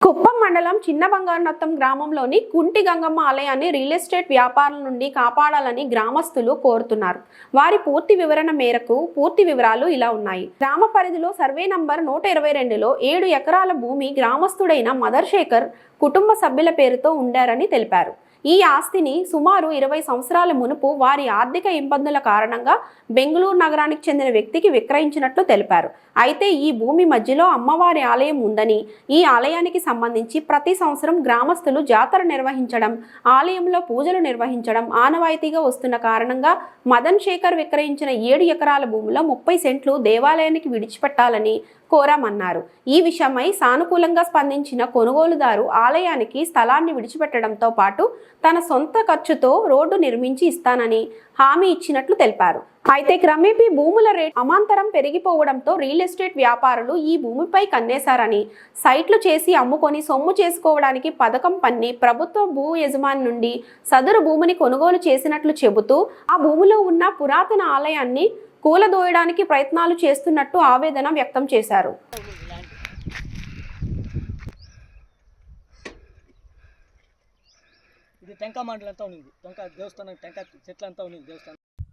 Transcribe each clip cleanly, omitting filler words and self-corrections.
కుప్పం మండలం చిన్న బంగారునత్తం గ్రామంలోని కుంటి గంగమ్మ ఆలయాన్ని రియల్ ఎస్టేట్ వ్యాపారుల నుండి కాపాడాలని గ్రామస్తులు కోరుతున్నారు. వారి పూర్తి వివరణ మేరకు పూర్తి వివరాలు ఇలా ఉన్నాయి. గ్రామ పరిధిలో సర్వే నంబర్ 122లో 7 ఎకరాల భూమి గ్రామస్తుడైన మదర్ శేఖర్ కుటుంబ సభ్యుల పేరుతో ఉండారని తెలిపారు. ఈ ఆస్తిని సుమారు 20 సంవత్సరాల మునుపు వారి ఆర్థిక ఇబ్బందుల కారణంగా బెంగళూరు నగరానికి చెందిన వ్యక్తికి విక్రయించినట్లు తెలిపారు. అయితే ఈ భూమి మధ్యలో అమ్మవారి ఆలయం ఉందని, ఈ ఆలయానికి సంబంధించి ప్రతి సంవత్సరం గ్రామస్తులు జాతర నిర్వహించడం, ఆలయంలో పూజలు నిర్వహించడం ఆనవాయితీగా వస్తున్న కారణంగా మదన్ శేఖర్ విక్రయించిన 7 ఎకరాల భూమిలో 30 సెంట్లు దేవాలయానికి విడిచిపెట్టాలని కోరామన్నారు. ఈ విషయమై సానుకూలంగా స్పందించిన కొనుగోలుదారు ఆలయానికి స్థలాన్ని విడిచిపెట్టడంతో పాటు తన సొంత ఖర్చుతో రోడ్డు నిర్మించి ఇస్తానని హామీ ఇచ్చినట్లు తెలిపారు. అయితే క్రమేపీ భూముల రేటు అమాంతరం పెరిగిపోవడంతో రియల్ ఎస్టేట్ వ్యాపారులు ఈ భూమిపై కన్నేశారని, సైట్లు చేసి అమ్ముకొని సొమ్ము చేసుకోవడానికి పథకం పన్ని ప్రభుత్వ భూ యజమాని నుండి సదరు భూమిని కొనుగోలు చేసినట్లు చెబుతూ ఆ భూమిలో ఉన్న పురాతన ఆలయాన్ని కూలదోయడానికి ప్రయత్నాలు చేస్తున్నట్టు ఆవేదన వ్యక్తం చేశారు.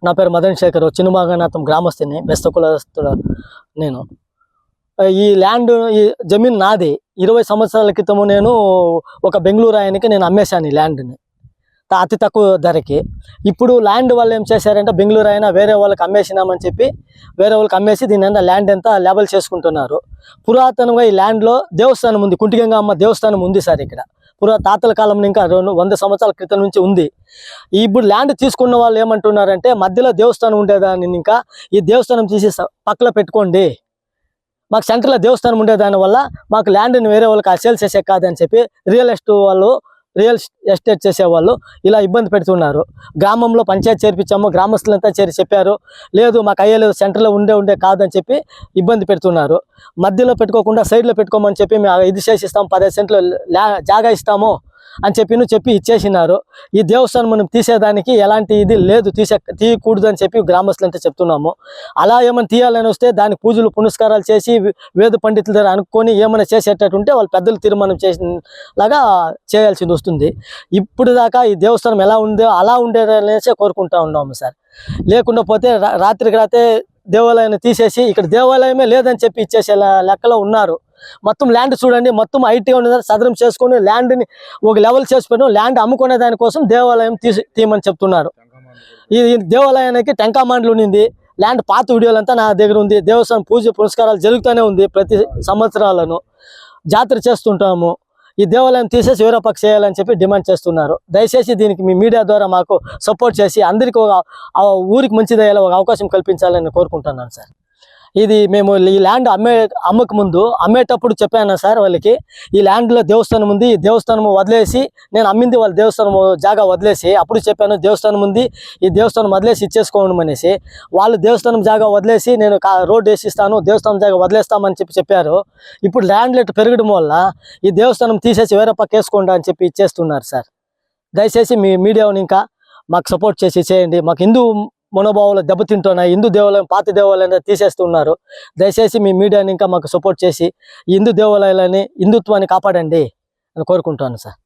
నా పేరు మదన్ శేఖర్, చిన్న బంగారునత్తం గ్రామస్తుని, బెస్త కులస్తుడు నేను. ఈ ల్యాండ్, ఈ జమీన్ నాది. 20 సంవత్సరాల క్రితము నేను ఒక బెంగళూరు ఆయనకి నేను అమ్మేశాను ఈ ల్యాండ్ని అతి తక్కువ ధరకి. ఇప్పుడు ల్యాండ్ వాళ్ళు ఏం చేశారంటే, బెంగళూరు అయినా వేరే వాళ్ళకి అమ్మేసినామని చెప్పి వేరే వాళ్ళకి అమ్మేసి దీని ల్యాండ్ అంతా లేబల్ చేసుకుంటున్నారు. పురాతనంగా ఈ ల్యాండ్లో దేవస్థానం ఉంది, కుంటిగంగమ్మ దేవస్థానం ఉంది సార్. ఇక్కడ తాతల కాలం ఇంకా 100 సంవత్సరాల క్రితం నుంచి ఉంది. ఇప్పుడు ల్యాండ్ తీసుకున్న వాళ్ళు ఏమంటున్నారంటే, మధ్యలో దేవస్థానం ఉండేదాన్ని ఇంకా ఈ దేవస్థానం తీసి పక్కన పెట్టుకోండి, మాకు సెంటర్లో దేవస్థానం ఉండేదాని వల్ల మాకు ల్యాండ్ని వేరే వాళ్ళకి సేల్ చేసే కాదని చెప్పి రియల్ ఎస్టేట్ చేసేవాళ్ళు ఇలా ఇబ్బంది పెడుతున్నారు. గ్రామంలో పంచాయతీ చేర్పించాము, గ్రామస్తులంతా చేరి చెప్పారు, లేదు మాకు అయ్యలేదు, సెంటర్లో ఉండే కాదని చెప్పి ఇబ్బంది పెడుతున్నారు. మధ్యలో పెట్టుకోకుండా సైడ్లో పెట్టుకోమని చెప్పి మేము ఇది చేసిస్తాము, 15 సెంట్లు జాగా ఇస్తాము అని చెప్పి ఇచ్చేసినారు. ఈ దేవస్థానం మనం తీసేదానికి ఎలాంటి ఇది లేదు, తీయకూడదు అని చెప్పి గ్రామస్తులంతా చెప్తున్నాము. అలా ఏమైనా తీయాలని వస్తే దానికి పూజలు పునస్కారాలు చేసి వేద పండితుల దగ్గర అనుకొని ఏమైనా చేసేటట్టుంటే వాళ్ళు పెద్దలు తీర్మానం చేసినలాగా చేయాల్సింది వస్తుంది. ఇప్పుడు దాకా ఈ దేవస్థానం ఎలా ఉందో అలా ఉండేదనేసి కోరుకుంటా ఉన్నాము సార్. లేకుండా పోతే రాత్రికి రాత్రే దేవాలయాన్ని తీసేసి ఇక్కడ దేవాలయమే లేదని చెప్పి ఇచ్చేసే లెక్కలో ఉన్నారు. మొత్తం ల్యాండ్ చూడండి, మొత్తం ఐటీగా ఉన్నది, సదరం చేసుకొని ల్యాండ్ని ఒక లెవెల్ చేసి పెట్టడం, ల్యాండ్ అమ్ముకునే దానికోసం దేవాలయం తీయమని చెప్తున్నారు. ఈ దేవాలయానికి టెంకామాండ్లు ఉంది, ల్యాండ్ పాత వీడియోలంతా నా దగ్గర ఉంది. దేవస్థానం పూజ పురస్కారాలు జరుగుతూనే ఉంది, ప్రతి సంవత్సరాలను జాతర చేస్తుంటాము. ఈ దేవాలయం తీసేసి వేరే పక్క చేయాలని చెప్పి డిమాండ్ చేస్తున్నారు. దయచేసి దీనికి మీ మీడియా ద్వారా మాకు సపోర్ట్ చేసి అందరికీ ఊరికి మంచిదయ్యేలా ఒక అవకాశం కల్పించాలని కోరుకుంటున్నాను సార్. ఇది మేము ఈ ల్యాండ్ అమ్మక ముందు అమ్మేటప్పుడు చెప్పాను సార్ వాళ్ళకి, ఈ ల్యాండ్లో దేవస్థానం ఉంది, ఈ దేవస్థానం వదిలేసి నేను అమ్మింది వాళ్ళ దేవస్థానం జాగా వదిలేసి, అప్పుడు చెప్పాను దేవస్థానం ఉంది, ఈ దేవస్థానం వదిలేసి ఇచ్చేసుకోవడం అనేసి. వాళ్ళు దేవస్థానం జాగా వదిలేసి నేను రోడ్డు వేసిస్తాను, దేవస్థానం జాగా వదిలేస్తామని చెప్పారు. ఇప్పుడు ల్యాండ్ రేట్ పెరగడం వల్ల ఈ దేవస్థానం తీసేసి వేరే పక్క వేసుకోండి అని చెప్పి ఇచ్చేస్తున్నారు సార్. దయచేసి మీ మీడియాని ఇంకా మాకు సపోర్ట్ చేయండి. మాకు హిందూ మనోభావాలు దెబ్బతింటున్నాయి, హిందూ దేవాలయం పాత దేవాలయం తీసేస్తున్నారు. దయచేసి మీ మీడియాని ఇంకా మాకు సపోర్ట్ చేసి హిందూ దేవాలయాలని హిందుత్వాన్ని కాపాడండి అని కోరుకుంటున్నాను సార్.